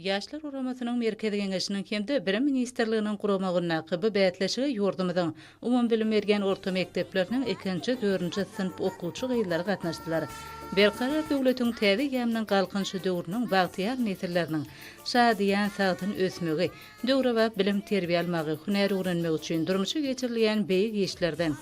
Yaşlar Uramasının Merkezi Geňeşiniň hemde Bilim Ministrliginiň guramagyna kyby bätleşige ýurdumyň umum bilim bergen orta mekdepleriniň 2-4 sınıf okuwçy gyýlary gatnaşdylar. Berkarar döwletiň täze ýamynyň galkynşy döwrüniň bagtyar nesilleriniň şadiýan sagdyn ösmegi, döwre we bilim terbiýe almagy, hünär öwrenmek üçin durmuşy geçirilýän beýik işlerden,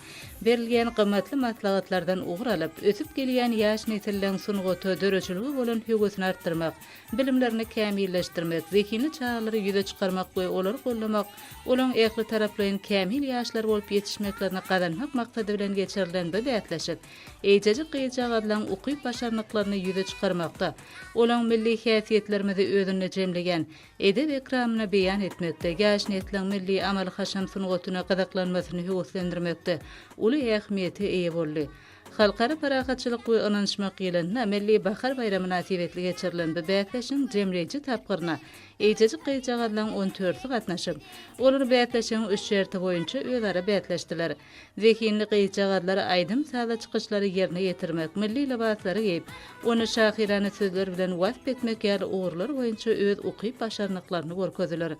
berilýän gymmatly maslahatlardan ugur alyp, ösüp gelýän ýaş nesilleriň sunugaty döreçiligi bolan höwesini artdyrmak, bilimlerini kämilleşdirmek, zekini çağları ýüze çykarmak we olary gollamak, olaň ähli taraplaryň kämil ýaşlar bolup ýetişmeklerini gazanmak maksady bilen geçirilen bu bätleşik, eýjejik gyýjak adylan ukyp başarnyklaryny ýüze çykarmakda, olaň milli häsiýetlerimizi özüne jemlegen, edeb ekramyna beýan etmekde, ýaş nesliniň milli amal haşam sunugatyna gazaklanmasyny höweslendirmekde uly ähmiýeti eýe boldy. Halkara parahatçylyk we ynançmak ýylyna milli bahar bayramy nasibetli geçirilen bu bätleşiň jemleýiji tapgyryna eýjejik gyýjak adylan 14 gatnaşyp, olar bätleşiň 3 şerti boýunça özara bätleşdiler. Zekinli gyýjak adlary aýdym sada çykyşlary ýerine ýetirmek, milli libaslary giýip, ony şahirany sözler bilen wasp etmek ýaly uğurlar boýunça öz ukyp başarnyklaryny görkezdiler.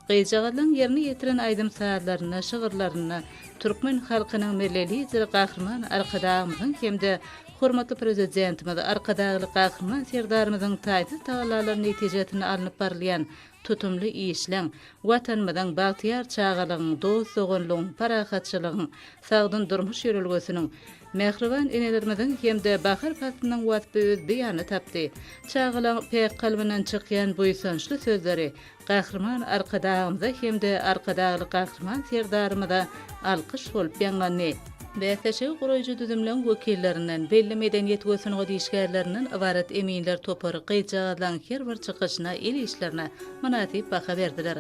Gyýjak ýerine ýetiren aýdym saatlaryna, şygyrlaryna türkmen halkynyň millili ýyzyry gahrman arkadağymyzyň hemde hormatly prezidentimiz arkadagy gahrman serdarymyzyň taýty taýlalary netijetini alınıp barylýan tutumly işleň, watanymyzyň bagtyar çağalygyň, dost soňlygyň, parahatçylygyň, sagdyn durmuş ýörelgesiniň, mehriban enelerimiziň hemde bahar faslynyň wasby öz beýany tapdy. Çağalyň pek kalbynyň çykýan buýsançly sözleri gahrman arkadağymyza hemde arkadagy gahrman serdarymyza alkyş bolup ýanlany. Bätleşigi guraýjy düzümleň wekillerinden belli medeniýet gösüniň diýişgärlerinden ibaret eminler topary gyýjak adylan her bir çykyşyna, il işlerine manatyp baha berdiler.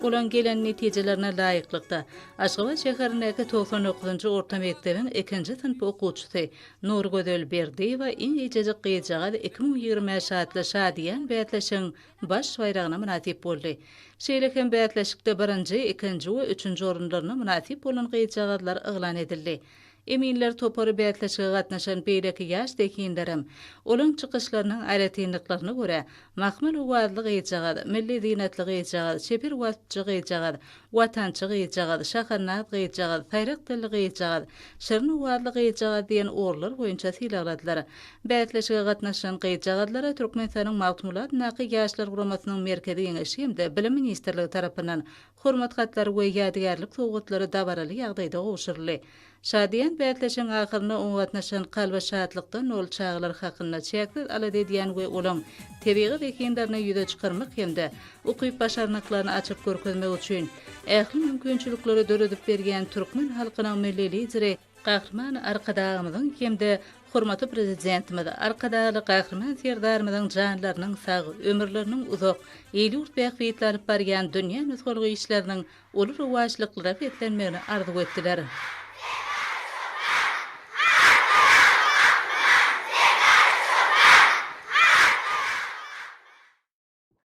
Olan gelen netijelerine laýyklykda Aşgabat şäherindäki 99-njy orta mekdebiň 2-nji sınıf okuwçysy Nur Gözel Berdiýewa eýjejik gyýjak 2020 şahatly şadiýan bätleşiň baş bayragyna manatyp boldy. Şeýlekem bätleşikde 1-nji, 2-nji we 3-nji orunlaryna manatyp bolan gyýjak adlar eglan edildi. Eminler topary bätleşige gatnaşan beýleki ýaş dekinlerim, olaň çykyşlarynyň aýratynlyklaryna görä, mahmal owazly gyýjak, milli zinatly gyýjak, şepir wasçy gyýjak, watançy gyýjak, şaharnat gyýjak, taýrak dilli gyýjak, şirin owazly gyýjak diýen orlar boýunça sylakladylar. Bätleşige gatnaşan gyýjaklara Türkmenistanyň Mawtumulat naky ýaşlar guramasynyň merkezi Geňeşi hemde Bilim Ministrligi tarapyndan hormat hatlary we ýadygarlyk sowgatlary dabaraly ýagdaýda gowşurly. Şadiýan bätleşiň ahyryna oň gatnaşan kalba şatlykdan ol çağlar hakyna çäkdir alady diýen we olaň tebigy wekinlerini ýüze çykarmak hemde ukyp başarnyklaryny açyp görkezmek üçin ähli mümkinçilikleri döredip bergen türkmen halkynyň milli lideri gahrman arkadağymyzyň hemde hormatly prezidentimiz arkadagy gahrman serdarymyzyň janlarynyň sag, ömürleriniň uzak, ýylyurt bähwitlenip barýan dünýä nüsgulgy işleriniň uly rowaçlyklara fetlenmegini arzu etdiler.